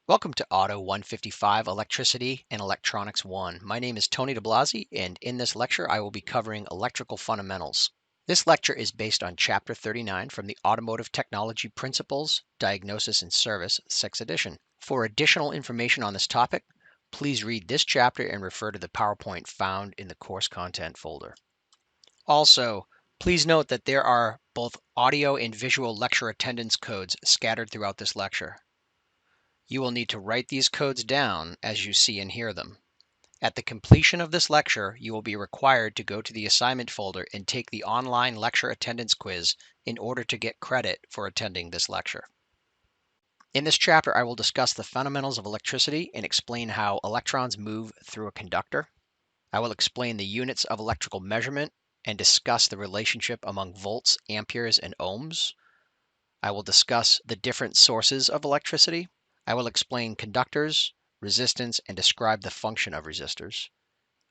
Welcome to Auto 155 Electricity and Electronics 1. My name is Tony DeBlasi, and in this lecture I will be covering electrical fundamentals. This lecture is based on Chapter 39 from the Automotive Technology Principles, Diagnosis and Service, 6th edition. For additional information on this topic, please read this chapter and refer to the PowerPoint found in the course content folder. Also, please note that there are both audio and visual lecture attendance codes scattered throughout this lecture. You will need to write these codes down as you see and hear them. At the completion of this lecture, you will be required to go to the assignment folder and take the online lecture attendance quiz in order to get credit for attending this lecture. In this chapter, I will discuss the fundamentals of electricity and explain how electrons move through a conductor. I will explain the units of electrical measurement and discuss the relationship among volts, amperes, and ohms. I will discuss the different sources of electricity. I will explain conductors, resistance, and describe the function of resistors.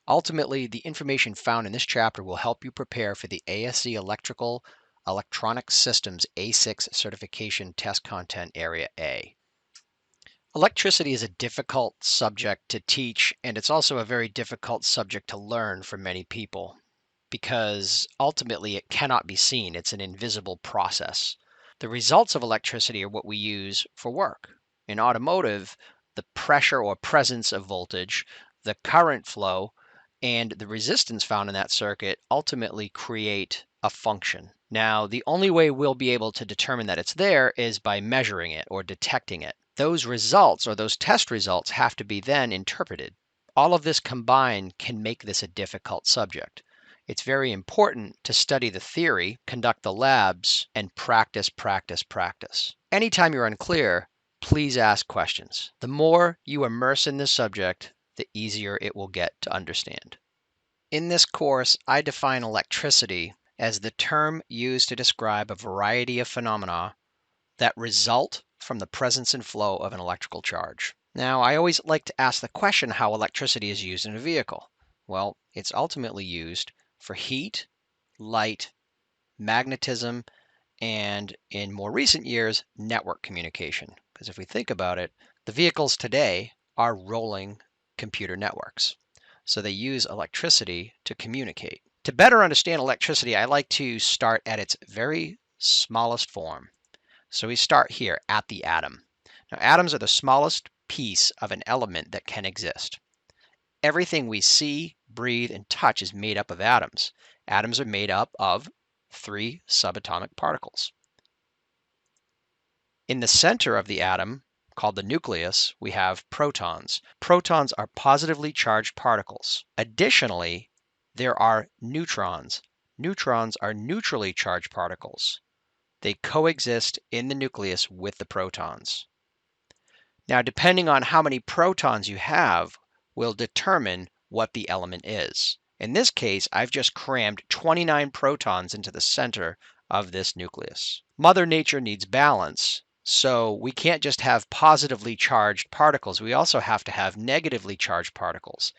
Ultimately, the information found in this chapter will help you prepare for the ASE Electrical Electronic Systems A6 Certification Test Content Area A. Electricity is a difficult subject to teach, and it's also a very difficult subject to learn for many people because ultimately it cannot be seen. It's an invisible process. The results of electricity are what we use for work. In automotive, the pressure or presence of voltage, the current flow, and the resistance found in that circuit ultimately create a function. Now, the only way we'll be able to determine that it's there is by measuring it or detecting it. Those results or those test results have to be then interpreted. All of this combined can make this a difficult subject. It's very important to study the theory, conduct the labs, and practice, practice, practice. Anytime you're unclear, please ask questions. The more you immerse in this subject, the easier it will get to understand. In this course, I define electricity as the term used to describe a variety of phenomena that result from the presence and flow of an electrical charge. Now, I always like to ask the question how electricity is used in a vehicle. Well, it's ultimately used for heat, light, magnetism, and in more recent years, network communication. Because if we think about it, the vehicles today are rolling computer networks. So they use electricity to communicate. To better understand electricity, I like to start at its very smallest form. So we start here at the atom. Now, atoms are the smallest piece of an element that can exist. Everything we see, breathe, and touch is made up of atoms. Atoms are made up of 3 subatomic particles. In the center of the atom, called the nucleus, we have protons. Protons are positively charged particles. Additionally, there are neutrons. Neutrons are neutrally charged particles. They coexist in the nucleus with the protons. Now, depending on how many protons you have, will determine what the element is. In this case, I've just crammed 29 protons into the center of this nucleus. Mother Nature needs balance, so we can't just have positively charged particles. We also have to have negatively charged particles.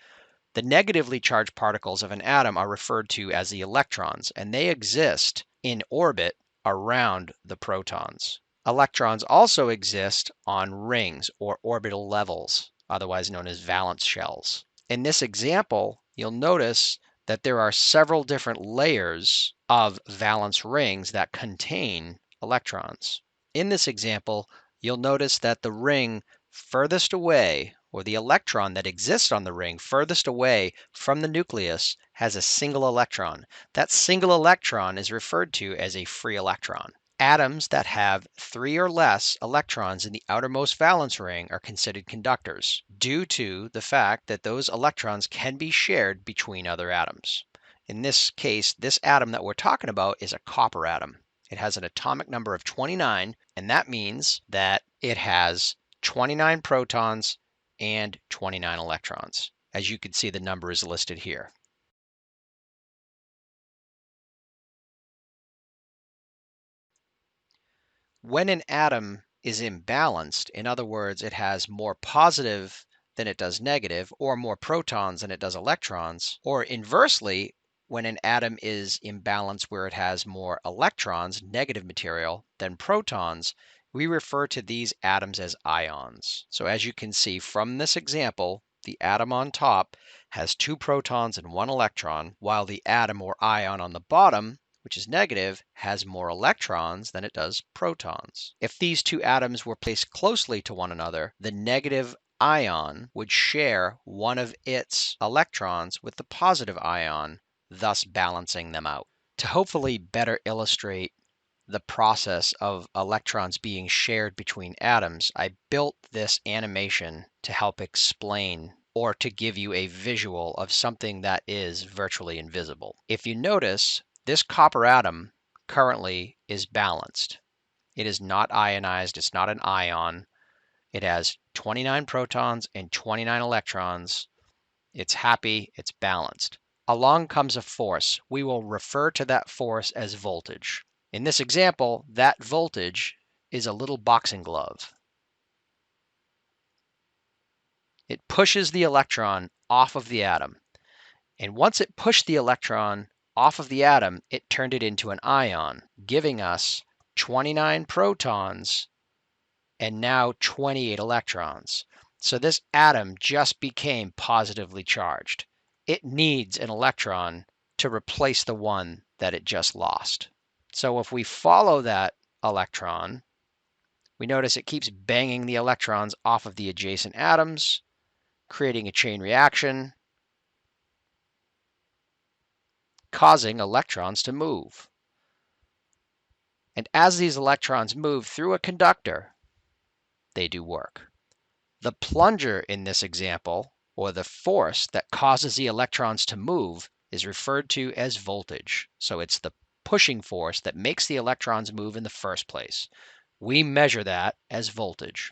The negatively charged particles of an atom are referred to as the electrons, and they exist in orbit around the protons. Electrons also exist on rings or orbital levels, otherwise known as valence shells. In this example, you'll notice that there are several different layers of valence rings that contain electrons. In this example, you'll notice that the ring furthest away, or the electron that exists on the ring furthest away from the nucleus, has a single electron. That single electron is referred to as a free electron. Atoms that have 3 or less electrons in the outermost valence ring are considered conductors, due to the fact that those electrons can be shared between other atoms. In this case, this atom that we're talking about is a copper atom. It has an atomic number of 29, and that means that it has 29 protons and 29 electrons. As you can see, the number is listed here. When an atom is imbalanced, in other words, it has more positive than it does negative, or more protons than it does electrons, or inversely, when an atom is imbalanced where it has more electrons, negative material, than protons, We refer to these atoms as ions. So as you can see from this example, the atom on top has 2 protons and 1 electron, while the atom or ion on the bottom, which is negative, has more electrons than it does protons. If these two atoms were placed closely to one another, the negative ion would share one of its electrons with the positive ion, thus balancing them out. To hopefully better illustrate the process of electrons being shared between atoms, I built this animation to help explain or to give you a visual of something that is virtually invisible. If you notice, this copper atom currently is balanced. It is not ionized, it's not an ion. It has 29 protons and 29 electrons. It's happy, it's balanced. Along comes a force. We will refer to that force as voltage. In this example, that voltage is a little boxing glove. It pushes the electron off of the atom. And once it pushed the electron off of the atom, it turned it into an ion, giving us 29 protons and now 28 electrons. So this atom just became positively charged. It needs an electron to replace the one that it just lost. So if we follow that electron, we notice it keeps banging the electrons off of the adjacent atoms, creating a chain reaction, causing electrons to move. And as these electrons move through a conductor, they do work. The plunger in this example, or the force that causes the electrons to move, is referred to as voltage. So it's the pushing force that makes the electrons move in the first place. We measure that as voltage.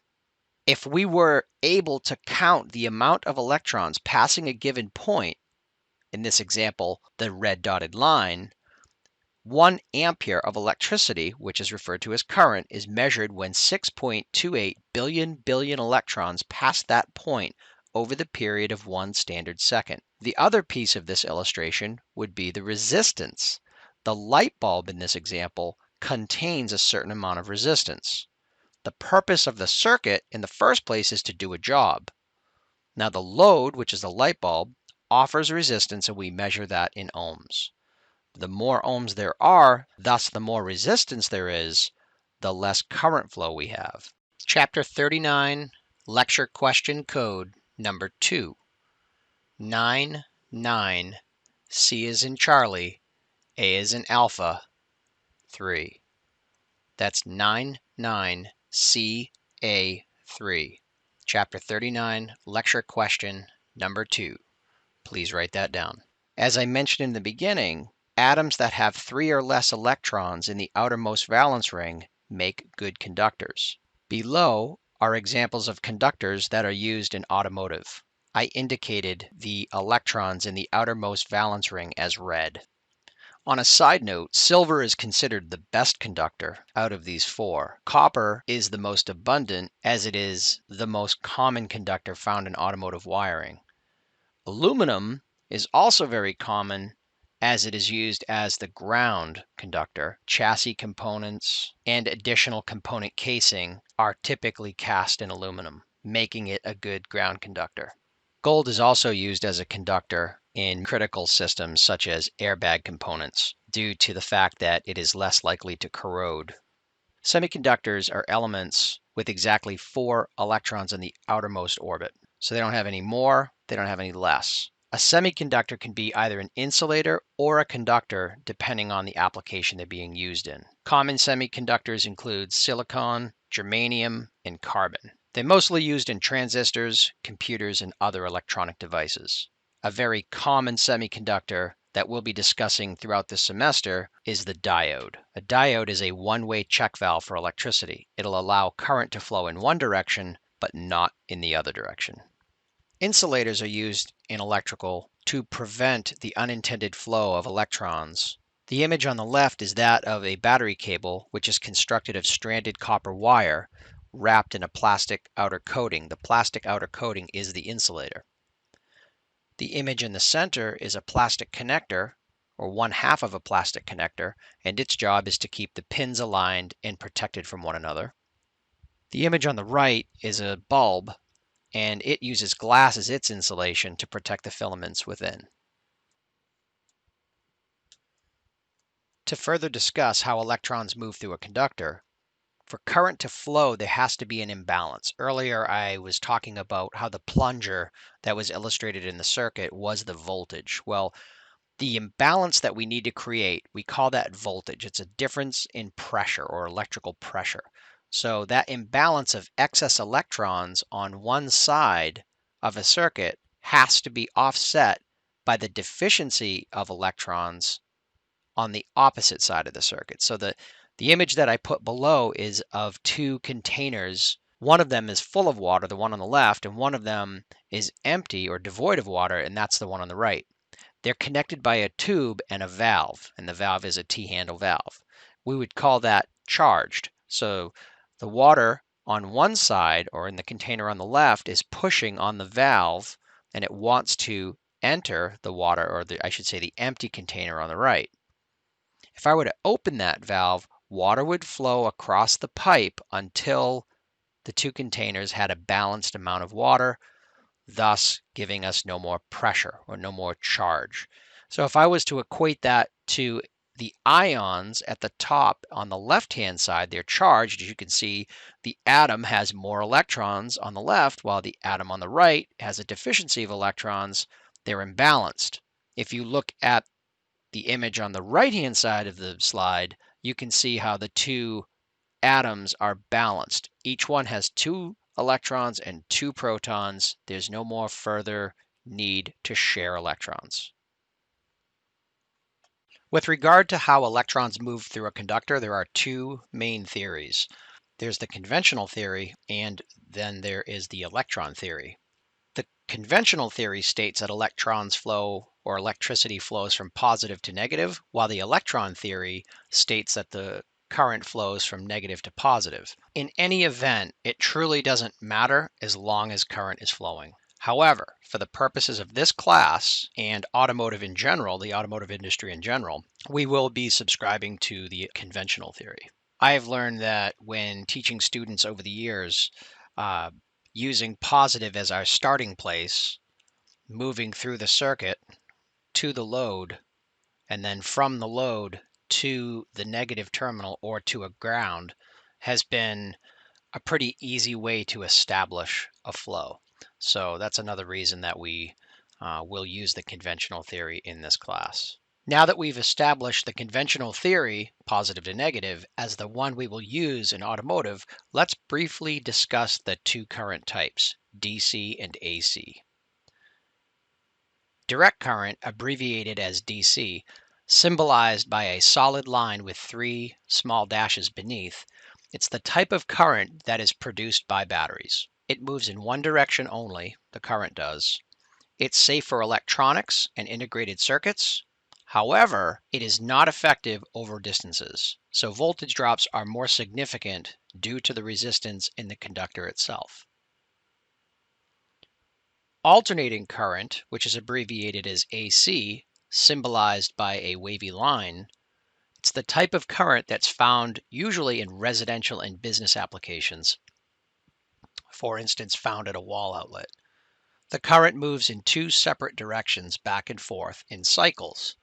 If we were able to count the amount of electrons passing a given point, in this example, the red dotted line, 1 ampere of electricity, which is referred to as current, is measured when 6.28 billion electrons pass that point over the period of 1 standard second. The other piece of this illustration would be the resistance. The light bulb in this example contains a certain amount of resistance. The purpose of the circuit in the first place is to do a job. Now the load, which is the light bulb, offers resistance, and we measure that in ohms. The more ohms there are, thus the more resistance there is, the less current flow we have. Chapter 39, Lecture Question Code number 2. 99, C is in Charlie, A is in Alpha, 3. That's 99CA3. Chapter 39, Lecture Question number 2. Please write that down. As I mentioned in the beginning, atoms that have 3 or less electrons in the outermost valence ring make good conductors. Below are examples of conductors that are used in automotive. I indicated the electrons in the outermost valence ring as red. On a side note, silver is considered the best conductor out of these 4. Copper is the most abundant, as it is the most common conductor found in automotive wiring. Aluminum is also very common, as it is used as the ground conductor. Chassis components and additional component casing are typically cast in aluminum, making it a good ground conductor. Gold is also used as a conductor in critical systems such as airbag components, due to the fact that it is less likely to corrode. Semiconductors are elements with exactly 4 electrons in the outermost orbit. So they don't have any more, they don't have any less. A semiconductor can be either an insulator or a conductor, depending on the application they're being used in. Common semiconductors include silicon, germanium, and carbon. They're mostly used in transistors, computers, and other electronic devices. A very common semiconductor that we'll be discussing throughout this semester is the diode. A diode is a one-way check valve for electricity. It'll allow current to flow in one direction, but not in the other direction. Insulators are used in electrical to prevent the unintended flow of electrons. The image on the left is that of a battery cable, which is constructed of stranded copper wire wrapped in a plastic outer coating. The plastic outer coating is the insulator. The image in the center is a plastic connector, or 1/2 of a plastic connector, and its job is to keep the pins aligned and protected from one another. The image on the right is a bulb, and it uses glass as its insulation to protect the filaments within. To further discuss how electrons move through a conductor, for current to flow, there has to be an imbalance. Earlier, I was talking about how the plunger that was illustrated in the circuit was the voltage. Well, the imbalance that we need to create, we call that voltage. It's a difference in pressure or electrical pressure. So that imbalance of excess electrons on one side of a circuit has to be offset by the deficiency of electrons on the opposite side of the circuit. So the image that I put below is of two containers. One of them is full of water, the one on the left, and one of them is empty or devoid of water, and that's the one on the right. They're connected by a tube and a valve, and the valve is a T-handle valve. We would call that charged. So the water on one side, or in the container on the left, is pushing on the valve, and it wants to enter the water, or I should say the empty container on the right. If I were to open that valve, water would flow across the pipe until the two containers had a balanced amount of water, thus giving us no more pressure or no more charge. So if I was to equate that to the ions at the top on the left-hand side, they're charged. As you can see, the atom has more electrons on the left, while the atom on the right has a deficiency of electrons. They're imbalanced. If you look at the image on the right-hand side of the slide, you can see how the two atoms are balanced. Each one has 2 electrons and 2 protons. There's no more further need to share electrons. With regard to how electrons move through a conductor, there are 2 main theories. There's the conventional theory, and then there is the electron theory. The conventional theory states that electrons flow or electricity flows from positive to negative, while the electron theory states that the current flows from negative to positive. In any event, it truly doesn't matter as long as current is flowing. However, for the purposes of this class and automotive in general, the automotive industry in general, we will be subscribing to the conventional theory. I have learned that when teaching students over the years, using positive as our starting place, moving through the circuit to the load, and then from the load to the negative terminal or to a ground has been a pretty easy way to establish a flow. So that's another reason that we will use the conventional theory in this class. Now that we've established the conventional theory, positive to negative, as the one we will use in automotive, let's briefly discuss the 2 current types, DC and AC. Direct current, abbreviated as DC, symbolized by a solid line with 3 small dashes beneath, it's the type of current that is produced by batteries. It moves in one direction only, the current does. It's safe for electronics and integrated circuits. However, it is not effective over distances, so voltage drops are more significant due to the resistance in the conductor itself. Alternating current, which is abbreviated as AC, symbolized by a wavy line, it's the type of current that's found usually in residential and business applications, for instance, found at a wall outlet. The current moves in 2 separate directions back and forth in cycles.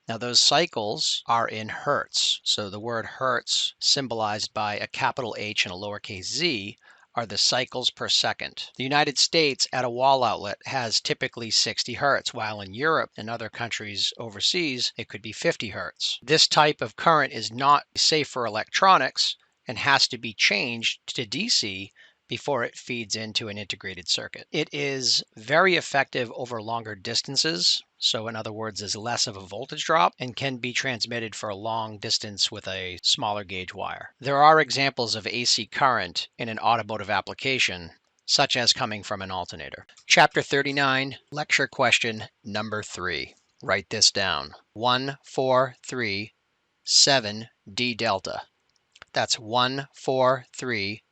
Now those cycles are in hertz. So the word hertz, symbolized by a capital H and a lowercase z, are the cycles per second. The United States at a wall outlet has typically 60 hertz, while in Europe and other countries overseas, it could be 50 hertz. This type of current is not safe for electronics and has to be changed to DC before it feeds into an integrated circuit. It is very effective over longer distances. So in other words, there's less of a voltage drop and can be transmitted for a long distance with a smaller gauge wire. There are examples of AC current in an automotive application, such as coming from an alternator. Chapter 39, lecture question number 3. Write this down. 143 D delta. That's 143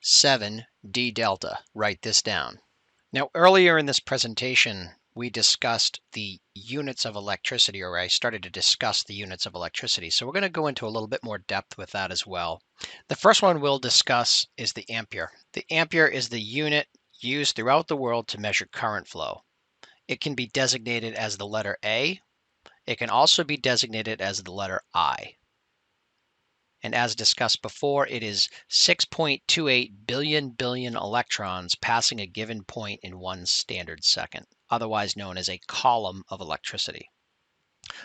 7 D delta. Write this down. Now, earlier in this presentation, we discussed the units of electricity, or I started to discuss the units of electricity. So we're going to go into a little bit more depth with that as well. The first one we'll discuss is the ampere. The ampere is the unit used throughout the world to measure current flow. It can be designated as the letter A. It can also be designated as the letter I. And as discussed before, it is 6.28 billion electrons passing a given point in 1 standard second, otherwise known as a column of electricity.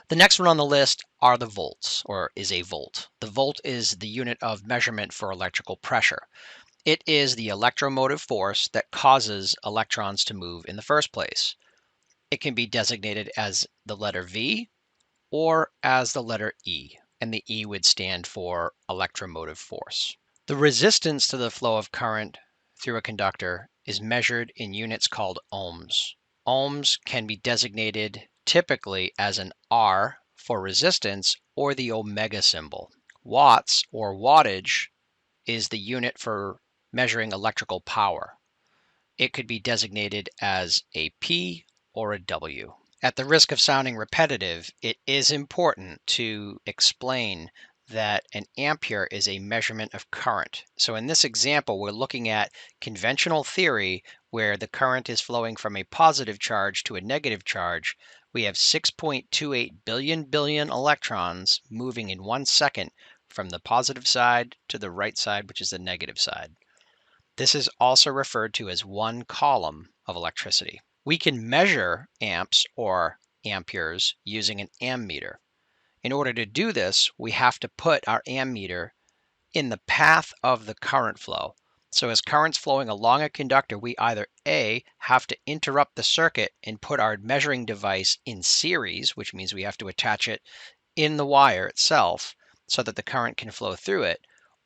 The next one on the list are the volts, or is a volt. The volt is the unit of measurement for electrical pressure. It is the electromotive force that causes electrons to move in the first place. It can be designated as the letter V or as the letter E, and the E would stand for electromotive force. The resistance to the flow of current through a conductor is measured in units called ohms. Ohms can be designated typically as an R for resistance or the omega symbol. Watts or wattage is the unit for measuring electrical power. It could be designated as a P or a W. At the risk of sounding repetitive, it is important to explain that an ampere is a measurement of current. So in this example, we're looking at conventional theory where the current is flowing from a positive charge to a negative charge. We have 6.28 billion electrons moving in 1 second from the positive side to the right side, which is the negative side. This is also referred to as one column of electricity. We can measure amps or amperes using an ammeter. In order to do this, we have to put our ammeter in the path of the current flow. So as current's flowing along a conductor, we either A, have to interrupt the circuit and put our measuring device in series, which means we have to attach it in the wire itself so that the current can flow through it,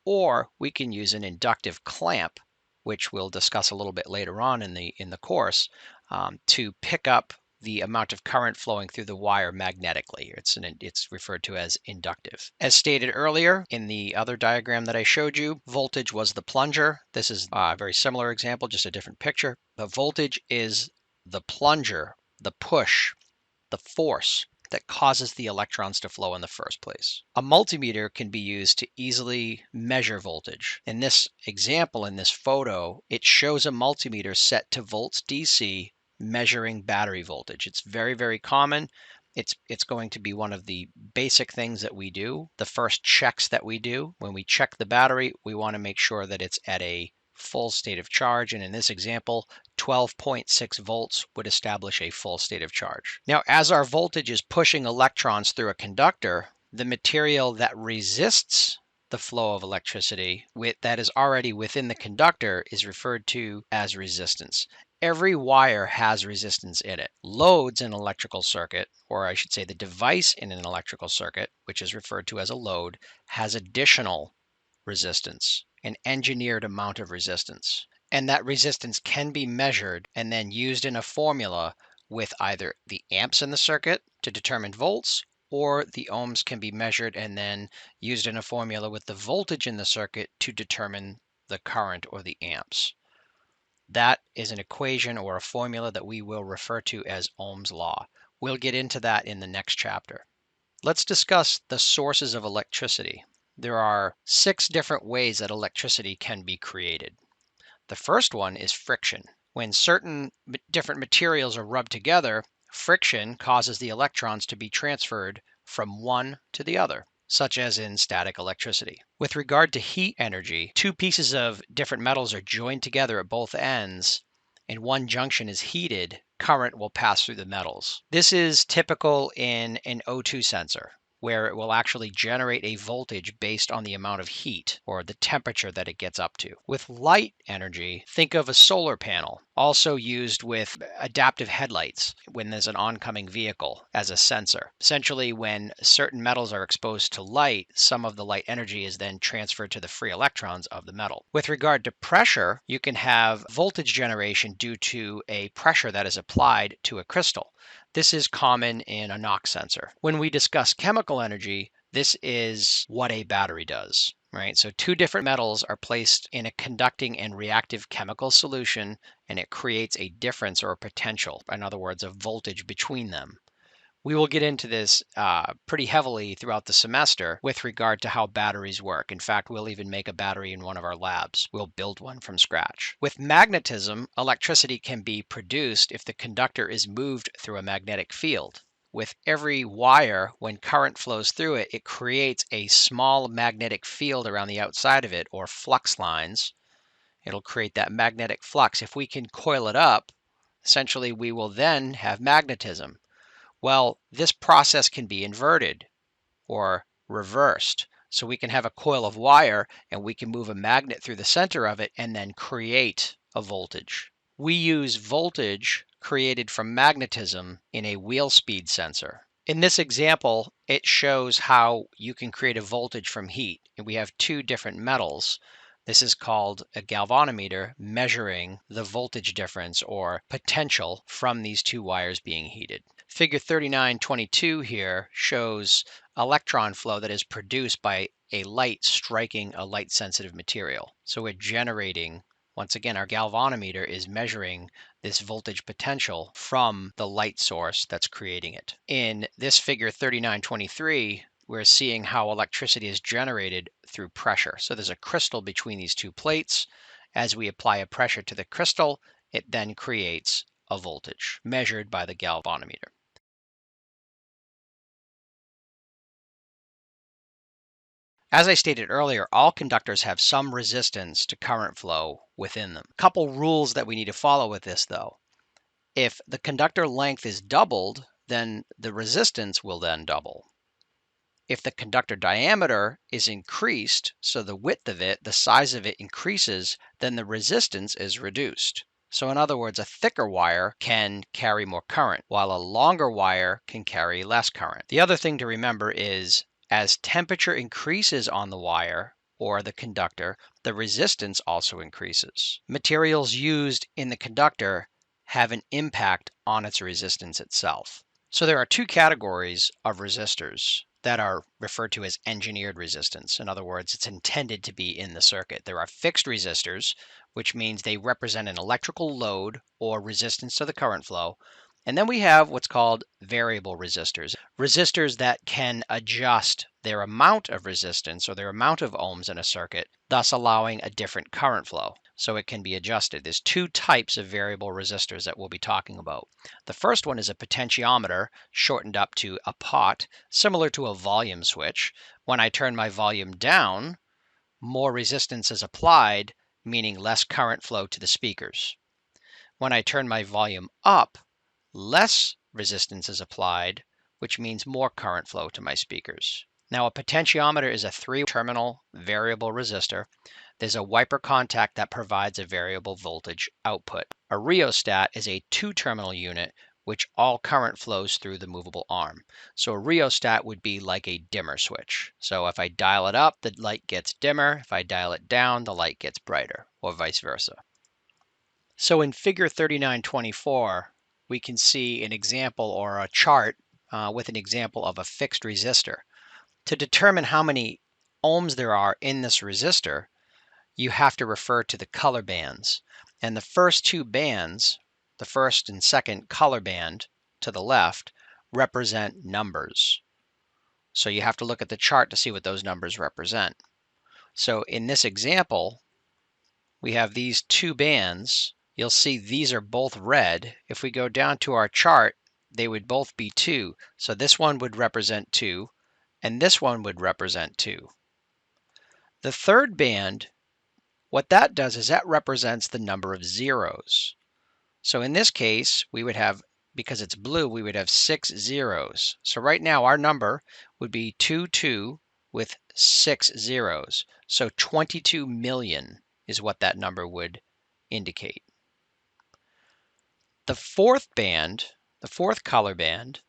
or we can use an inductive clamp, which we'll discuss a little bit later on in the course, to pick up the amount of current flowing through the wire magnetically. It's referred to as inductive. As stated earlier in the other diagram that I showed you, voltage was the plunger. This is a very similar example, just a different picture. The voltage is the plunger, the push, the force that causes the electrons to flow in the first place. A multimeter can be used to easily measure voltage. In this example, in this photo, it shows a multimeter set to volts DC measuring battery voltage. It's very, very common. It's going to be one of the basic things that we do. The first checks that we do, when we check the battery, we want to make sure that it's at a full state of charge. And in this example, 12.6 volts would establish a full state of charge. Now, as our voltage is pushing electrons through a conductor, the material that resists the flow of electricity that is already within the conductor is referred to as resistance. Every wire has resistance in it. Loads in an electrical circuit, or I should say the device in an electrical circuit, which is referred to as a load, has additional resistance, an engineered amount of resistance. And that resistance can be measured and then used in a formula with either the amps in the circuit to determine volts, or the ohms can be measured and then used in a formula with the voltage in the circuit to determine the current or the amps. That is an equation or a formula that we will refer to as Ohm's law. We'll get into that in the next chapter. Let's discuss the sources of electricity. There are 6 different ways that electricity can be created. The first one is friction. When certain different materials are rubbed together, friction causes the electrons to be transferred from one to the other, such as in static electricity. With regard to heat energy, 2 pieces of different metals are joined together at both ends, and one junction is heated, current will pass through the metals. This is typical in an O2 sensor, where it will actually generate a voltage based on the amount of heat or the temperature that it gets up to. With light energy, think of a solar panel, also used with adaptive headlights when there's an oncoming vehicle as a sensor. Essentially, when certain metals are exposed to light, some of the light energy is then transferred to the free electrons of the metal. With regard to pressure, you can have voltage generation due to a pressure that is applied to a crystal. This is common in a NOx sensor. When we discuss chemical energy, this is what a battery does, right? So 2 different metals are placed in a conducting and reactive chemical solution, and it creates a difference or a potential, in other words, a voltage between them. We will get into this pretty heavily throughout the semester with regard to how batteries work. In fact, we'll even make a battery in one of our labs. We'll build one from scratch. With magnetism, electricity can be produced if the conductor is moved through a magnetic field. With every wire, when current flows through it, it creates a small magnetic field around the outside of it, or flux lines. It'll create that magnetic flux. If we can coil it up, essentially we will then have magnetism. Well, this process can be inverted or reversed. So we can have a coil of wire and we can move a magnet through the center of it and then create a voltage. We use voltage created from magnetism in a wheel speed sensor. In this example, it shows how you can create a voltage from heat. And we have two different metals. This is called a galvanometer, measuring the voltage difference or potential from these two wires being heated. Figure 3922 here shows electron flow that is produced by a light striking a light-sensitive material. So we're generating, once again, our galvanometer is measuring this voltage potential from the light source that's creating it. In this figure 3923, we're seeing how electricity is generated through pressure. So there's a crystal between these two plates. As we apply a pressure to the crystal, it then creates a voltage measured by the galvanometer. As I stated earlier, all conductors have some resistance to current flow within them. A couple rules that we need to follow with this, though. If the conductor length is doubled, then the resistance will then double. If the conductor diameter is increased, so the width of it, the size of it increases, then the resistance is reduced. So in other words, a thicker wire can carry more current, while a longer wire can carry less current. The other thing to remember is as temperature increases on the wire or the conductor, the resistance also increases. Materials used in the conductor have an impact on its resistance itself. So there are two categories of resistors that are referred to as engineered resistance. In other words, it's intended to be in the circuit. There are fixed resistors, which means they represent an electrical load or resistance to the current flow. And then we have what's called variable resistors, resistors that can adjust their amount of resistance or their amount of ohms in a circuit, thus allowing a different current flow. So it can be adjusted. There's two types of variable resistors that we'll be talking about. The first one is a potentiometer, shortened up to a pot, similar to a volume switch. When I turn my volume down, more resistance is applied, meaning less current flow to the speakers. When I turn my volume up, less resistance is applied, which means more current flow to my speakers. Now, a potentiometer is a 3-terminal variable resistor. There's a wiper contact that provides a variable voltage output. A rheostat is a 2-terminal unit, which all current flows through the movable arm. So a rheostat would be like a dimmer switch. So if I dial it up, the light gets dimmer. If I dial it down, the light gets brighter, or vice versa. So in figure 3924, we can see an example or a chart with an example of a fixed resistor. To determine how many ohms there are in this resistor, you have to refer to the color bands. And the first two bands, the first and second color band to the left, represent numbers. So you have to look at the chart to see what those numbers represent. So in this example, we have these two bands. You'll see these are both red. If we go down to our chart, they would both be 2. So this one would represent 2, and this one would represent 2. The third band, what that does is that represents the number of zeros. So in this case, we would have, because it's blue, we would have 6 zeros. So right now our number would be 22 with 6 zeros. So 22 million is what that number would indicate. The fourth band, the fourth color band,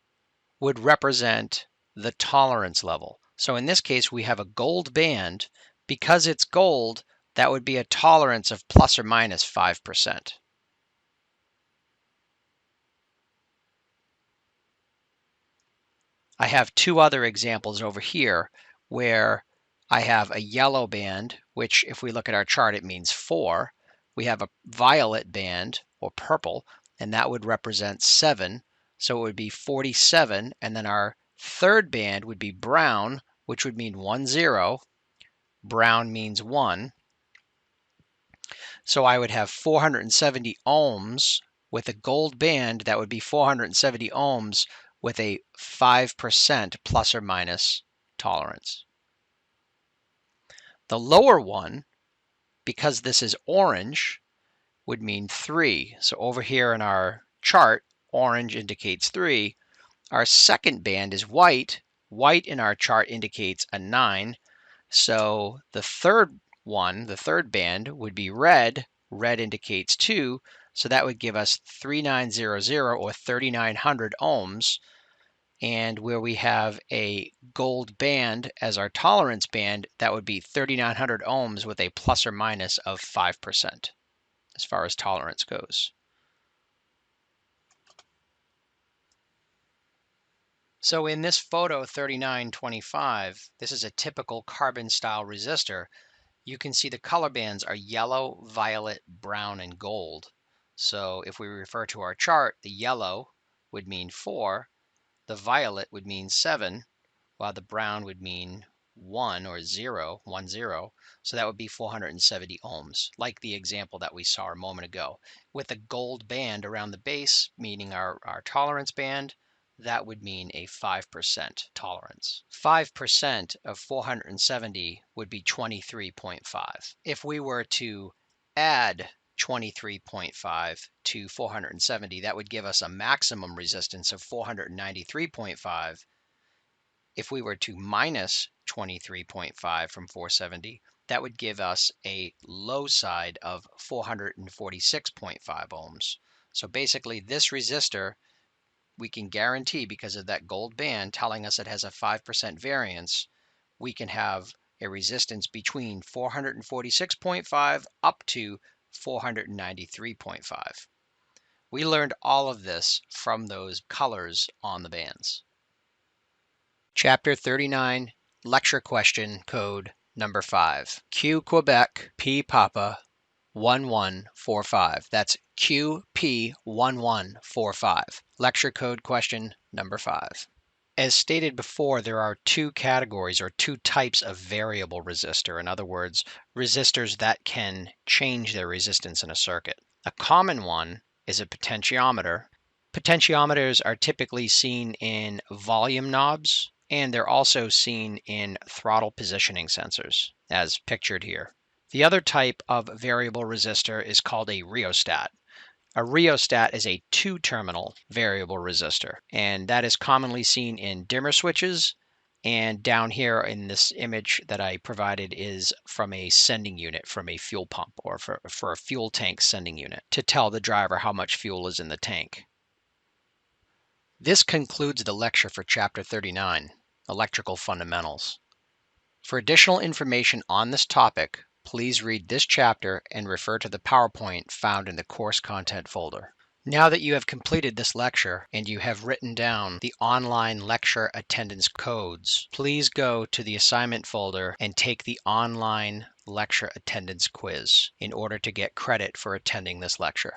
would represent the tolerance level. So in this case, we have a gold band. Because it's gold, that would be a tolerance of plus or minus 5%. I have two other examples over here where I have a yellow band, which if we look at our chart, it means 4, we have a violet band, or purple, and that would represent 7. So it would be 47, and then our third band would be brown, which would mean 1, 0. Brown means 1. So I would have 470 ohms with a gold band. That would be 470 ohms with a 5% plus or minus tolerance. The lower one, because this is orange, would mean 3. So over here in our chart, orange indicates 3. Our second band is white. White in our chart indicates a 9. So the third one, the third band, would be red. Red indicates 2. So that would give us 3900 or 3900 ohms. And where we have a gold band as our tolerance band, that would be 3900 ohms with a plus or minus of 5% as far as tolerance goes. So in this photo 3925, this is a typical carbon style resistor. You can see the color bands are yellow, violet, brown, and gold. So if we refer to our chart, the yellow would mean 4, the violet would mean 7, while the brown would mean 1 or 0, 1, 0. So that would be 470 ohms, like the example that we saw a moment ago. With a gold band around the base, meaning our tolerance band, that would mean a 5% tolerance. 5% of 470 would be 23.5. If we were to add 23.5 to 470, that would give us a maximum resistance of 493.5. If we were to minus 23.5 from 470, that would give us a low side of 446.5 ohms. So basically this resistor, we can guarantee, because of that gold band telling us it has a 5% variance, we can have a resistance between 446.5 up to 493.5. We learned all of this from those colors on the bands. Chapter 39, lecture question code number 5. Q Quebec P Papa 1145. That's QP1145. Lecture code question number 5. As stated before, there are two categories or two types of variable resistor. In other words, resistors that can change their resistance in a circuit. A common one is a potentiometer. Potentiometers are typically seen in volume knobs, and they're also seen in throttle positioning sensors, as pictured here. The other type of variable resistor is called a rheostat. A rheostat is a two-terminal variable resistor, and that is commonly seen in dimmer switches, and down here in this image that I provided is from a sending unit from a fuel pump, or for a fuel tank sending unit, to tell the driver how much fuel is in the tank. This concludes the lecture for Chapter 39, Electrical Fundamentals. For additional information on this topic, please read this chapter and refer to the PowerPoint found in the course content folder. Now that you have completed this lecture and you have written down the online lecture attendance codes, please go to the assignment folder and take the online lecture attendance quiz in order to get credit for attending this lecture.